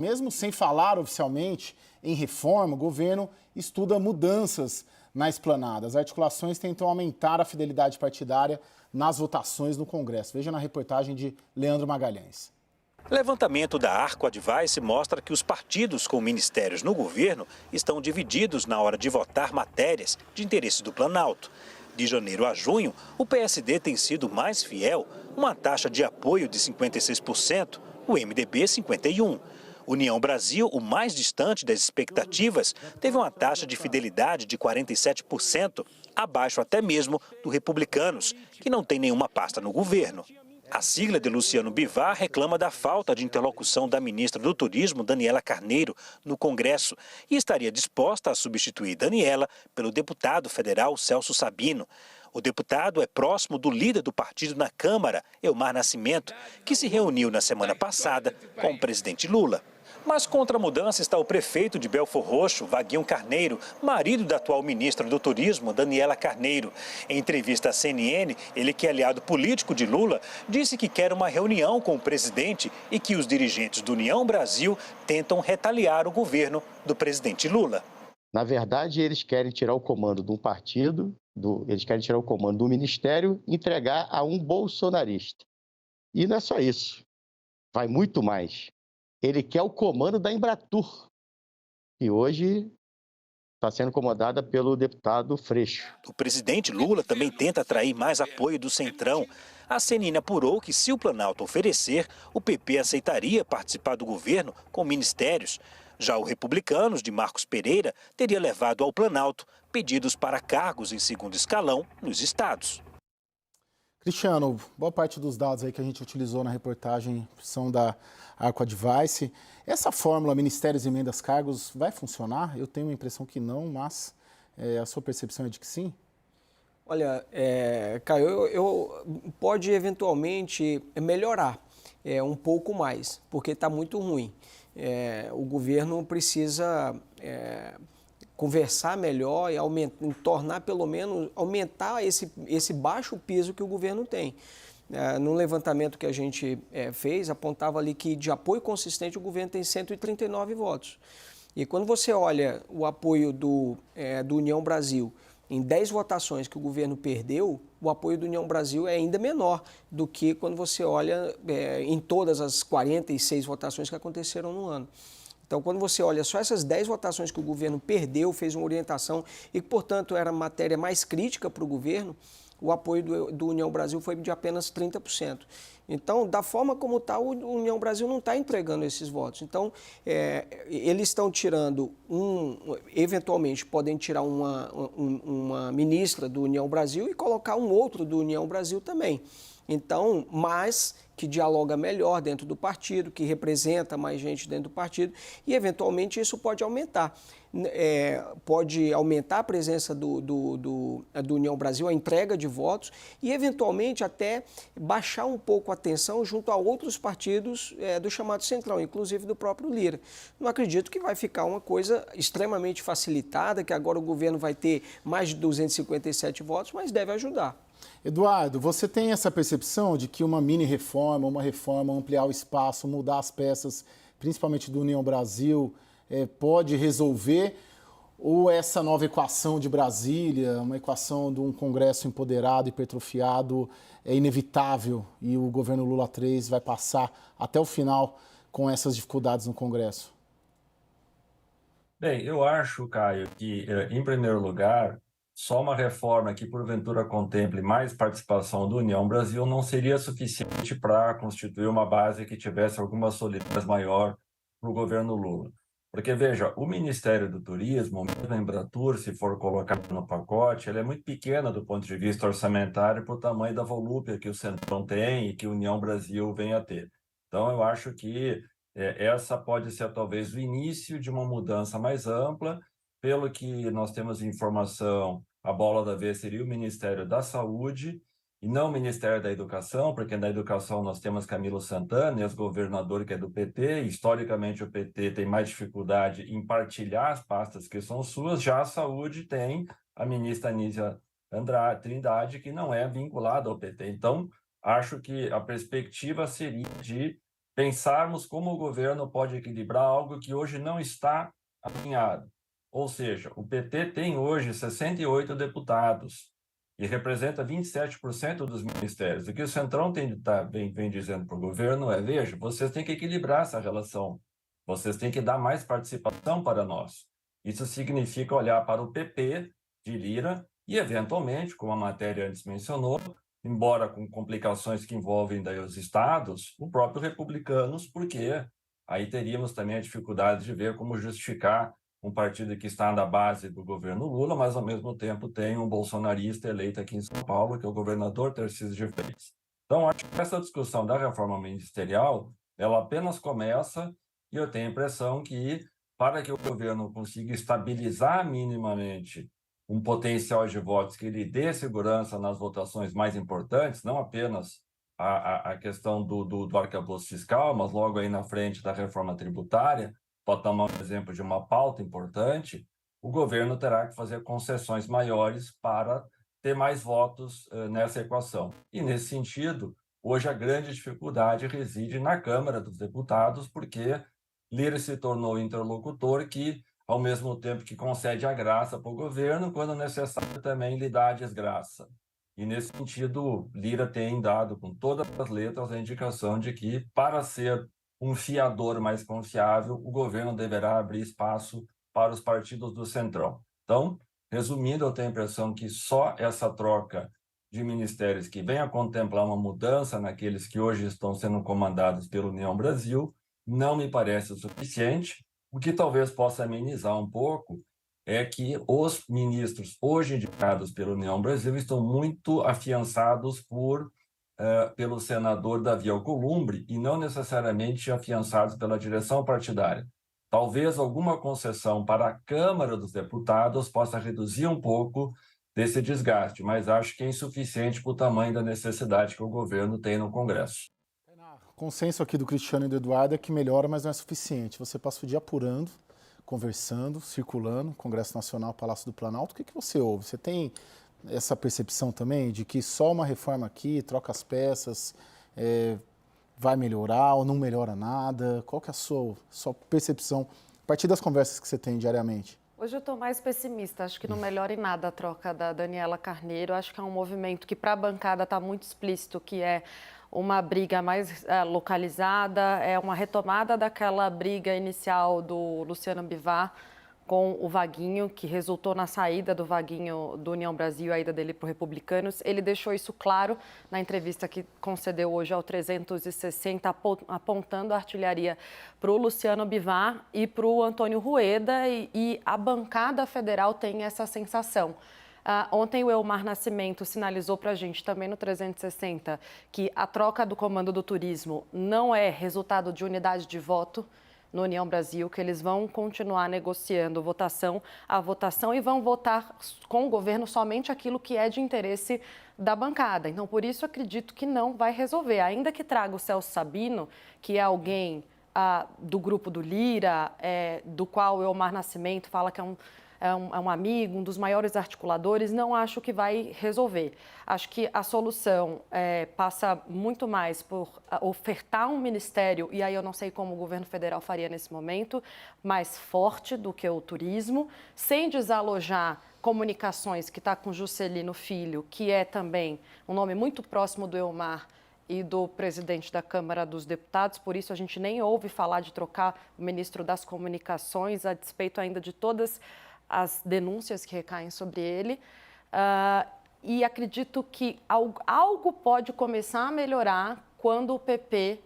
Mesmo sem falar oficialmente em reforma, o governo estuda mudanças na esplanada. As articulações tentam aumentar a fidelidade partidária nas votações no Congresso. Veja na reportagem de Leandro Magalhães. Levantamento da Arco Advice mostra que os partidos com ministérios no governo estão divididos na hora de votar matérias de interesse do Planalto. De janeiro a junho, o PSD tem sido mais fiel, uma taxa de apoio de 56%, o MDB 51%. União Brasil, o mais distante das expectativas, teve uma taxa de fidelidade de 47%, abaixo até mesmo do Republicanos, que não tem nenhuma pasta no governo. A sigla de Luciano Bivar reclama da falta de interlocução da ministra do Turismo, Daniela Carneiro, no Congresso e estaria disposta a substituir Daniela pelo deputado federal Celso Sabino. O deputado é próximo do líder do partido na Câmara, Elmar Nascimento, que se reuniu na semana passada com o presidente Lula. Mas contra a mudança está o prefeito de Belfor Roxo, Vaguinho Carneiro, marido da atual ministra do Turismo, Daniela Carneiro. Em entrevista à CNN, ele, que é aliado político de Lula, disse que quer uma reunião com o presidente e que os dirigentes do União Brasil tentam retaliar o governo do presidente Lula. Na verdade, eles querem tirar o comando de um partido, eles querem tirar o comando do ministério e entregar a um bolsonarista. E não é só isso, vai muito mais. Ele quer o comando da Embratur, que hoje está sendo comandada pelo deputado Freixo. O presidente Lula também tenta atrair mais apoio do Centrão. A CNN apurou que, se o Planalto oferecer, o PP aceitaria participar do governo com ministérios. Já o Republicanos, de Marcos Pereira, teria levado ao Planalto pedidos para cargos em segundo escalão nos estados. Cristiano, boa parte dos dados aí que a gente utilizou na reportagem são da Arco Advice. Essa fórmula Ministérios, Emendas, Cargos vai funcionar? Eu tenho a impressão que não, mas a sua percepção é de que sim? Olha, Caio, pode eventualmente melhorar um pouco mais, porque está muito ruim. O governo precisa conversar melhor e tornar, pelo menos, aumentar esse baixo piso que o governo tem. No levantamento que a gente fez, apontava ali que de apoio consistente o governo tem 139 votos. E quando você olha o apoio do União Brasil em 10 votações que o governo perdeu, o apoio do União Brasil é ainda menor do que quando você olha em todas as 46 votações que aconteceram no ano. Então, quando você olha só essas 10 votações que o governo perdeu, fez uma orientação e que, portanto, era matéria mais crítica para o governo, o apoio do União Brasil foi de apenas 30%. Então, da forma como está, o União Brasil não está entregando esses votos. Então, eles estão tirando eventualmente podem tirar uma ministra do União Brasil e colocar um outro do União Brasil também. Então, mas que dialoga melhor dentro do partido, que representa mais gente dentro do partido e, eventualmente, isso pode aumentar. Pode aumentar a presença do União Brasil, a entrega de votos e, eventualmente, até baixar um pouco a tensão junto a outros partidos do chamado Centrão, inclusive do próprio Lira. Não acredito que vai ficar uma coisa extremamente facilitada, que agora o governo vai ter mais de 257 votos, mas deve ajudar. Eduardo, você tem essa percepção de que uma mini-reforma, uma reforma, ampliar o espaço, mudar as peças, principalmente do União Brasil, pode resolver? Ou essa nova equação de Brasília, uma equação de um Congresso empoderado, hipertrofiado, é inevitável e o governo Lula 3 vai passar até o final com essas dificuldades no Congresso? Bem, eu acho, Caio, que, em primeiro lugar, só uma reforma que, porventura, contemple mais participação do União Brasil não seria suficiente para constituir uma base que tivesse alguma solidez maior para o governo Lula. Porque, veja, o Ministério do Turismo, mesmo a Embratur, se for colocado no pacote, ela é muito pequena do ponto de vista orçamentário para o tamanho da volúpia que o Centrão tem e que a União Brasil vem a ter. Então, eu acho que essa pode ser, talvez, o início de uma mudança mais ampla. Pelo que nós temos informação, a bola da vez seria o Ministério da Saúde e não o Ministério da Educação, porque na educação nós temos Camilo Santana, ex-governador que é do PT. Historicamente, o PT tem mais dificuldade em partilhar as pastas que são suas, já a Saúde tem a ministra Anísia Trindade, que não é vinculada ao PT. Então, acho que a perspectiva seria de pensarmos como o governo pode equilibrar algo que hoje não está alinhado. Ou seja, o PT tem hoje 68 deputados e representa 27% dos ministérios. O que o Centrão vem dizendo para o governo é, veja, vocês têm que equilibrar essa relação, vocês têm que dar mais participação para nós. Isso significa olhar para o PP de Lira e, eventualmente, como a matéria antes mencionou, embora com complicações que envolvem daí os estados, o próprio Republicanos, porque aí teríamos também a dificuldade de ver como justificar um partido que está na base do governo Lula, mas ao mesmo tempo tem um bolsonarista eleito aqui em São Paulo, que é o governador Tarcísio de Freitas. Então, acho que essa discussão da reforma ministerial, ela apenas começa e eu tenho a impressão que, para que o governo consiga estabilizar minimamente um potencial de votos que lhe dê segurança nas votações mais importantes, não apenas a questão do arcabouço fiscal, mas logo aí na frente da reforma tributária, para tomar um exemplo de uma pauta importante, o governo terá que fazer concessões maiores para ter mais votos nessa equação. E, nesse sentido, hoje a grande dificuldade reside na Câmara dos Deputados, porque Lira se tornou interlocutor que, ao mesmo tempo que concede a graça para o governo, quando necessário também lhe dá a desgraça. E, nesse sentido, Lira tem dado com todas as letras a indicação de que, para ser um fiador mais confiável, o governo deverá abrir espaço para os partidos do Centrão. Então, resumindo, eu tenho a impressão que só essa troca de ministérios que venha contemplar uma mudança naqueles que hoje estão sendo comandados pela União Brasil não me parece o suficiente. O que talvez possa amenizar um pouco é que os ministros hoje indicados pela União Brasil estão muito afiançados pelo senador Davi Alcolumbre e não necessariamente afiançados pela direção partidária. Talvez alguma concessão para a Câmara dos Deputados possa reduzir um pouco desse desgaste, mas acho que é insuficiente para o tamanho da necessidade que o governo tem no Congresso. O consenso aqui do Cristiano e do Eduardo é que melhora, mas não é suficiente. Você passa o dia apurando, conversando, circulando, Congresso Nacional, Palácio do Planalto. O que você ouve? Você tem essa percepção também de que só uma reforma aqui, troca as peças, vai melhorar ou não melhora nada? Qual que é a sua percepção a partir das conversas que você tem diariamente? Hoje eu estou mais pessimista, acho que não melhora em nada a troca da Daniela Carneiro, acho que é um movimento que para a bancada está muito explícito, que é uma briga mais localizada, é uma retomada daquela briga inicial do Luciano Bivar com o Vaguinho, que resultou na saída do Vaguinho do União Brasil, a ida dele para o Republicanos. Ele deixou isso claro na entrevista que concedeu hoje ao 360, apontando a artilharia para o Luciano Bivar e para o Antônio Rueda, e a bancada federal tem essa sensação. Ontem o Elmar Nascimento sinalizou para a gente também no 360 que a troca do comando do turismo não é resultado de unidade de voto no União Brasil, que eles vão continuar negociando votação a votação e vão votar com o governo somente aquilo que é de interesse da bancada. Então, por isso, acredito que não vai resolver. Ainda que traga o Celso Sabino, que é alguém do grupo do Lira, do qual o Elmar Nascimento fala que é um amigo, um dos maiores articuladores, não acho que vai resolver. Acho que a solução passa muito mais por ofertar um ministério, e aí eu não sei como o governo federal faria nesse momento, mais forte do que o turismo, sem desalojar comunicações, que está com Juscelino Filho, que é também um nome muito próximo do Elmar e do presidente da Câmara dos Deputados, por isso a gente nem ouve falar de trocar o ministro das Comunicações, a despeito ainda de todas as denúncias que recaem sobre ele, e acredito que algo pode começar a melhorar quando o PP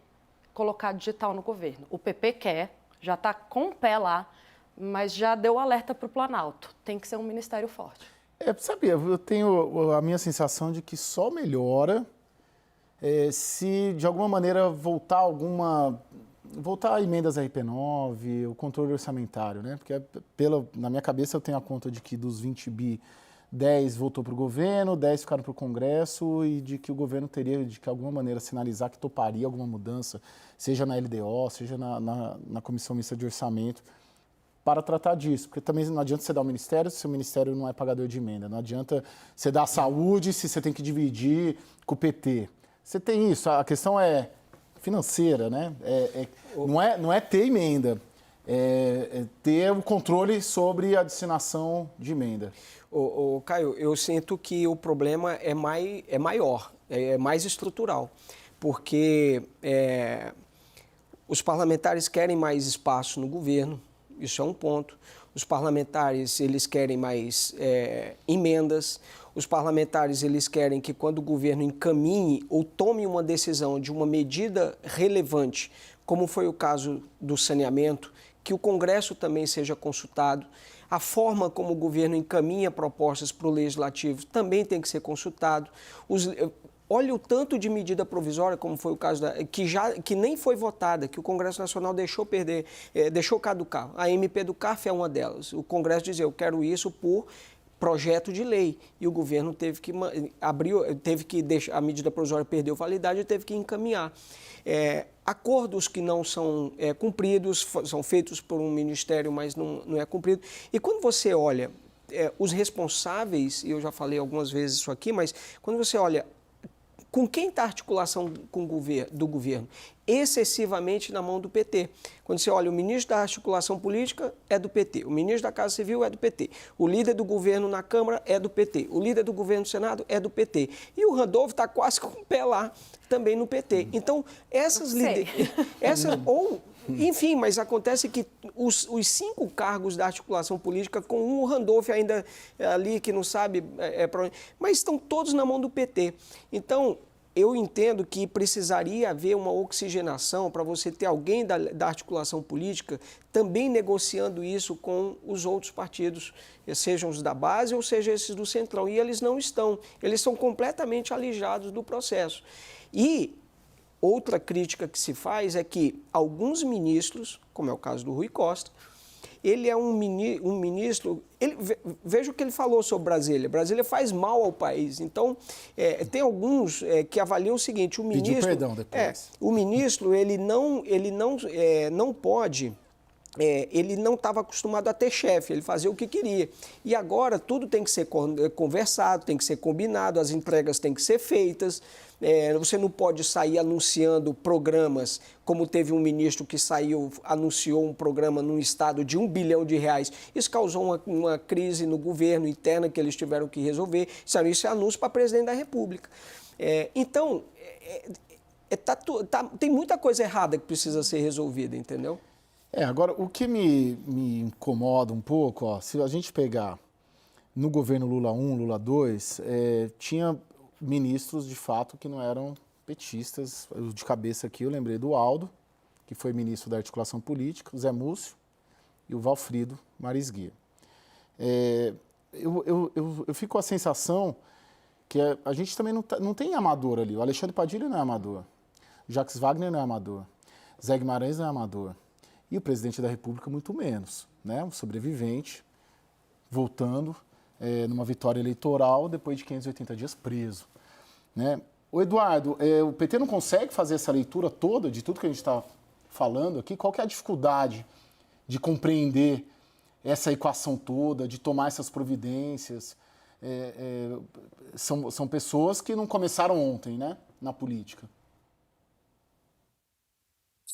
colocar digital no governo. O PP quer, já está com o pé lá, mas já deu alerta para o Planalto. Tem que ser um ministério forte. Sabe, eu tenho a minha sensação de que só melhora se, de alguma maneira, voltar a emendas RP9, o controle orçamentário, né? Porque na minha cabeça eu tenho a conta de que dos 20 bi, 10 voltou para o governo, 10 ficaram para o Congresso e de que o governo teria, de alguma maneira, sinalizar que toparia alguma mudança, seja na LDO, seja na Comissão Mista de Orçamento, para tratar disso. Porque também não adianta você dar o ministério se o ministério não é pagador de emenda. Não adianta você dar a saúde se você tem que dividir com o PT. Você tem isso. A questão é financeira, né? Não é ter emenda, é ter o controle sobre a destinação de emenda. Caio, eu sinto que o problema é maior, é mais estrutural, porque os parlamentares querem mais espaço no governo, isso é um ponto. Os parlamentares, eles querem mais emendas. Os parlamentares, eles querem que quando o governo encaminhe ou tome uma decisão de uma medida relevante, como foi o caso do saneamento, que o Congresso também seja consultado. A forma como o governo encaminha propostas para o Legislativo também tem que ser consultado. Olha o tanto de medida provisória, como foi o caso que nem foi votada, que o Congresso Nacional deixou perder, deixou caducar. A MP do CARF é uma delas. O Congresso dizia, eu quero isso por projeto de lei. E o governo teve que deixar, a medida provisória perdeu validade e teve que encaminhar. Acordos que não são cumpridos, são feitos por um ministério, mas não é cumprido. E quando você olha os responsáveis, e eu já falei algumas vezes isso aqui, mas quando você olha com quem está a articulação do governo? Excessivamente na mão do PT. Quando você olha, o ministro da articulação política é do PT, o ministro da Casa Civil é do PT, o líder do governo na Câmara é do PT, o líder do governo no Senado é do PT. E o Randolph está quase com o pé lá, também no PT. Então, enfim, mas acontece que os 5 cargos da articulação política, com o Randolph ainda ali que não sabe, mas estão todos na mão do PT. Então, eu entendo que precisaria haver uma oxigenação para você ter alguém da articulação política também negociando isso com os outros partidos, sejam os da base ou sejam esses do Centrão. E eles não estão, eles são completamente alijados do processo. E outra crítica que se faz é que alguns ministros, como é o caso do Rui Costa, ele é um ministro... Veja o que ele falou sobre Brasília. Brasília faz mal ao país. Então, tem alguns que avaliam o seguinte, o ministro... Pediu perdão depois. O ministro, ele não pode... ele não estava acostumado a ter chefe, ele fazia o que queria. E agora tudo tem que ser conversado, tem que ser combinado, as entregas têm que ser feitas. Você não pode sair anunciando programas, como teve um ministro que anunciou um programa num estado de R$1 bilhão. Isso causou uma crise no governo interna que eles tiveram que resolver. Isso é anúncio para presidente da República. Então, tem muita coisa errada que precisa ser resolvida, entendeu? Agora, o que me incomoda um pouco, se a gente pegar no governo Lula 1, Lula 2, tinha ministros, de fato, que não eram petistas. De cabeça aqui, eu lembrei do Aldo, que foi ministro da Articulação Política, o Zé Múcio e o Valfrido Marisguia. Eu fico com a sensação que a gente também não tem amador ali. O Alexandre Padilha não é amador, o Jacques Wagner não é amador, Zé Guimarães não é amador. E o presidente da República, muito menos, né? Um sobrevivente, voltando numa vitória eleitoral depois de 580 dias preso. Né? O Eduardo, o PT não consegue fazer essa leitura toda de tudo que a gente está falando aqui? Qual que é a dificuldade de compreender essa equação toda, de tomar essas providências? São pessoas que não começaram ontem, né, na política.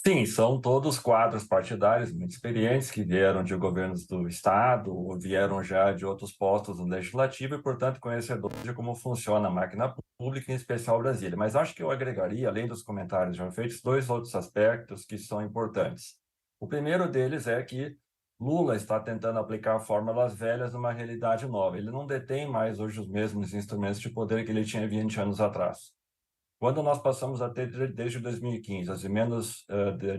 Sim, são todos quadros partidários muito experientes que vieram de governos do Estado ou vieram já de outros postos no Legislativo e, portanto, conhecedores de como funciona a máquina pública, em especial Brasília. Mas acho que eu agregaria, além dos comentários já feitos, 2 outros aspectos que são importantes. O primeiro deles é que Lula está tentando aplicar fórmulas velhas numa realidade nova. Ele não detém mais hoje os mesmos instrumentos de poder que ele tinha 20 anos atrás. Quando nós passamos a ter, desde 2015, as emendas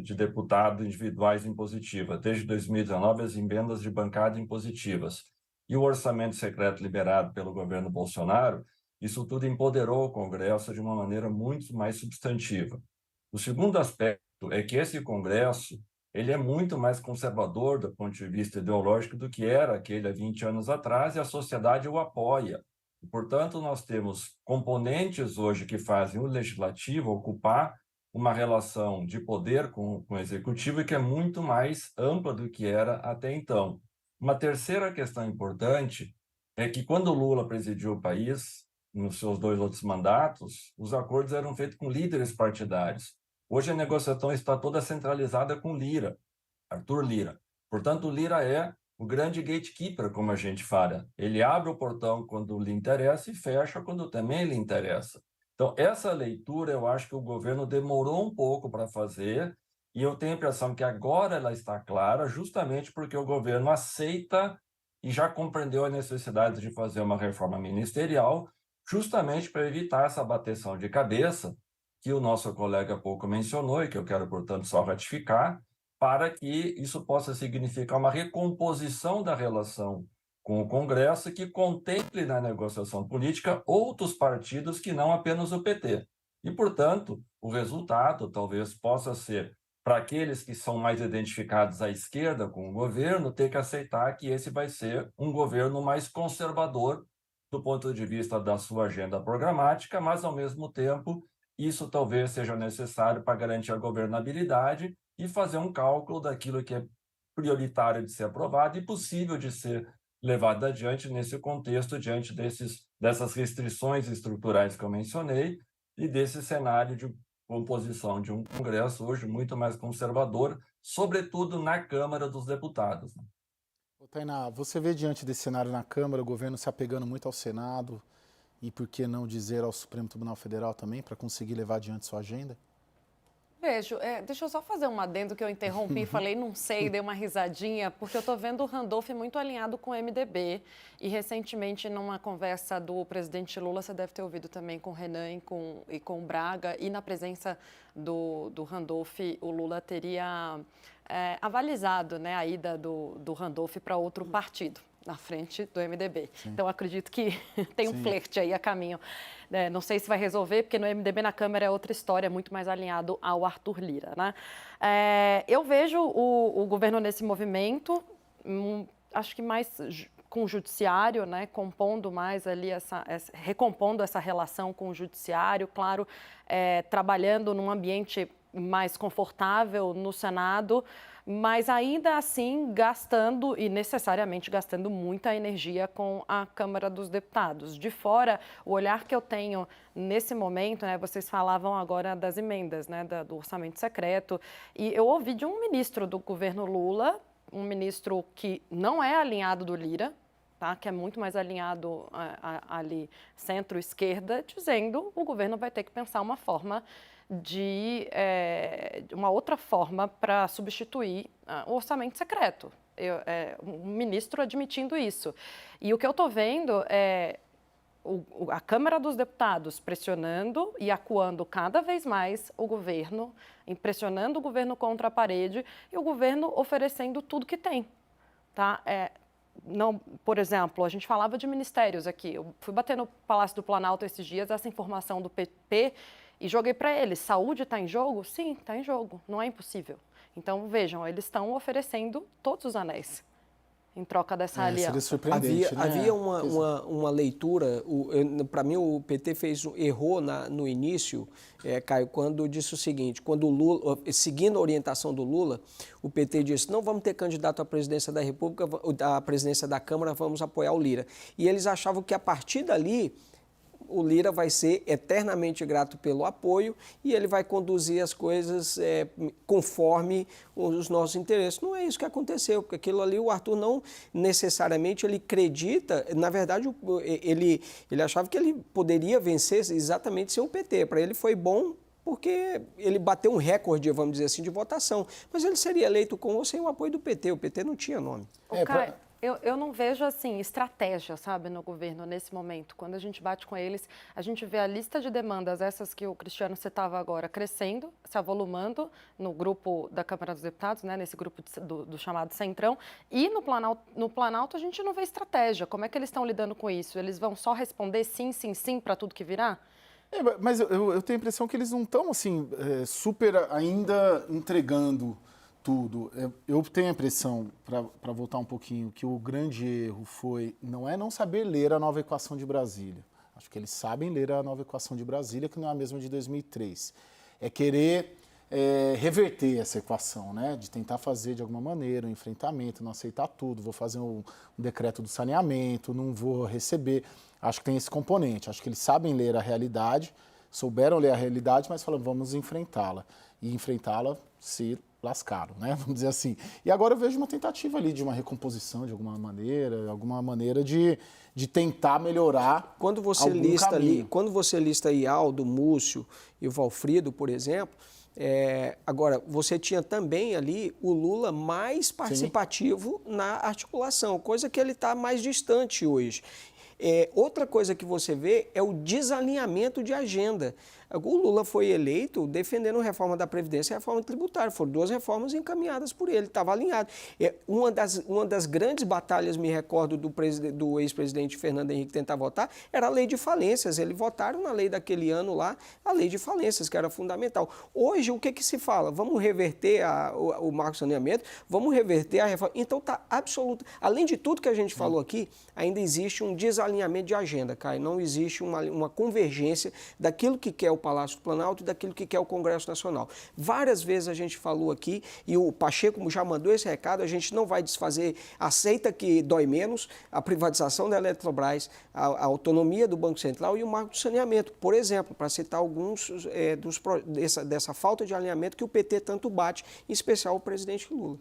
de deputado individuais impositivas, desde 2019, as emendas de bancada impositivas, e o orçamento secreto liberado pelo governo Bolsonaro, isso tudo empoderou o Congresso de uma maneira muito mais substantiva. O segundo aspecto é que esse Congresso ele é muito mais conservador do ponto de vista ideológico do que era aquele há 20 anos atrás, e a sociedade o apoia. E, portanto, nós temos componentes hoje que fazem o legislativo ocupar uma relação de poder com o executivo que é muito mais ampla do que era até então. Uma terceira questão importante é que, quando o Lula presidiu o país, nos seus 2 outros mandatos, os acordos eram feitos com líderes partidários. Hoje a negociação está toda centralizada com Lira, Arthur Lira. Portanto, o Lira é o grande gatekeeper, como a gente fala. Ele abre o portão quando lhe interessa e fecha quando também lhe interessa. Então, essa leitura eu acho que o governo demorou um pouco para fazer, e eu tenho a impressão que agora ela está clara, justamente porque o governo aceita e já compreendeu a necessidade de fazer uma reforma ministerial, justamente para evitar essa bateção de cabeça que o nosso colega há pouco mencionou e que eu quero, portanto, só ratificar, para que isso possa significar uma recomposição da relação com o Congresso que contemple na negociação política outros partidos que não apenas o PT. E, portanto, o resultado talvez possa ser, para aqueles que são mais identificados à esquerda com o governo, ter que aceitar que esse vai ser um governo mais conservador do ponto de vista da sua agenda programática, mas, ao mesmo tempo, isso talvez seja necessário para garantir a governabilidade e fazer um cálculo daquilo que é prioritário de ser aprovado e possível de ser levado adiante nesse contexto, diante dessas restrições estruturais que eu mencionei e desse cenário de composição de um Congresso hoje muito mais conservador, sobretudo na Câmara dos Deputados. Tainá, você vê diante desse cenário na Câmara, o governo se apegando muito ao Senado e, por que não dizer, ao Supremo Tribunal Federal também, para conseguir levar adiante sua agenda? Vejo, deixa eu só fazer um adendo que eu interrompi, falei não sei, dei uma risadinha, porque eu estou vendo o Randolph muito alinhado com o MDB e recentemente numa conversa do presidente Lula, você deve ter ouvido também com o Renan e com o Braga, e na presença do Randolph, o Lula teria avalizado, né, a ida do Randolph para outro partido na frente do MDB. Sim. Então, acredito que tem um flerte aí a caminho. Não sei se vai resolver, porque no MDB na Câmara é outra história, muito mais alinhado ao Arthur Lira, né? Eu vejo o governo nesse movimento, acho que mais com o judiciário, né, compondo mais ali, recompondo essa relação com o judiciário, claro, trabalhando num ambiente mais confortável no Senado, mas ainda assim gastando e necessariamente gastando muita energia com a Câmara dos Deputados. De fora, o olhar que eu tenho nesse momento, né, vocês falavam agora das emendas, né, do orçamento secreto, e eu ouvi de um ministro do governo Lula, um ministro que não é alinhado do Lira, tá, que é muito mais alinhado ali centro-esquerda, dizendo que o governo vai ter que pensar uma forma uma outra forma para substituir o orçamento secreto. Um ministro admitindo isso. E o que eu estou vendo é a Câmara dos Deputados pressionando e acuando cada vez mais o governo, pressionando o governo contra a parede e o governo oferecendo tudo que tem. Tá? Não, por exemplo, a gente falava de ministérios aqui. Eu fui bater no Palácio do Planalto esses dias, essa informação do PP, e joguei para eles, saúde está em jogo? Sim, está em jogo, não é impossível. Então, vejam, eles estão oferecendo todos os anéis em troca dessa aliança. Surpreendente, né? Havia uma leitura, para mim o PT errou no início, Caio, quando disse o seguinte, quando o Lula, seguindo a orientação do Lula, o PT disse, não vamos ter candidato à presidência da República, à presidência da Câmara, vamos apoiar o Lira. E eles achavam que a partir dali o Lira vai ser eternamente grato pelo apoio e ele vai conduzir as coisas conforme os nossos interesses. Não é isso que aconteceu, porque aquilo ali o Arthur não necessariamente ele acredita, na verdade ele achava que ele poderia vencer exatamente sem o PT. Para ele foi bom porque ele bateu um recorde, vamos dizer assim, de votação. Mas ele seria eleito com ou sem o apoio do PT. O PT não tinha nome. Eu não vejo, assim, estratégia, sabe, no governo nesse momento. Quando a gente bate com eles, a gente vê a lista de demandas, essas que o Cristiano citava agora, crescendo, se avolumando no grupo da Câmara dos Deputados, né, nesse grupo do chamado Centrão. E no Planalto a gente não vê estratégia. Como é que eles estão lidando com isso? Eles vão só responder sim, sim, sim para tudo que virar? Mas eu tenho a impressão que eles não estão, assim, super ainda entregando tudo. Eu tenho a impressão, para voltar um pouquinho, que o grande erro não saber ler a nova equação de Brasília. Acho que eles sabem ler a nova equação de Brasília, que não é a mesma de 2003. É querer reverter essa equação, né? De tentar fazer de alguma maneira um enfrentamento, não aceitar tudo, vou fazer um decreto do saneamento, não vou receber. Acho que tem esse componente. Acho que eles sabem ler a realidade, souberam ler a realidade, mas falam, vamos enfrentá-la. e enfrentá-la se lascaram, né? Vamos dizer assim. E agora eu vejo uma tentativa ali de uma recomposição de alguma maneira de tentar melhorar quando você algum lista caminho. ali, quando você lista aí Aldo, Múcio e o Valfrido, por exemplo, agora você tinha também ali o Lula mais participativo na articulação, coisa que ele está mais distante hoje. Outra coisa que você vê é o desalinhamento de agenda. O Lula foi eleito defendendo a reforma da Previdência e a reforma tributária. Foram duas reformas encaminhadas por ele, estava alinhado. Uma das grandes batalhas, me recordo, do ex-presidente Fernando Henrique tentar votar, era a lei de falências. Eles votaram na lei daquele ano lá, a lei de falências, que era fundamental. Hoje, o que se fala? Vamos reverter o marco de saneamento, vamos reverter a reforma. Então, está absoluto. Além de tudo que a gente falou aqui, ainda existe um desalinhamento de agenda, Caio. Não existe uma convergência daquilo que quer o Palácio do Planalto e daquilo que quer o Congresso Nacional. Várias vezes a gente falou aqui, e o Pacheco já mandou esse recado, a gente não vai desfazer, aceita que dói menos, a privatização da Eletrobras, a autonomia do Banco Central e o marco do saneamento, por exemplo, para citar alguns dessa falta de alinhamento que o PT tanto bate, em especial o presidente Lula.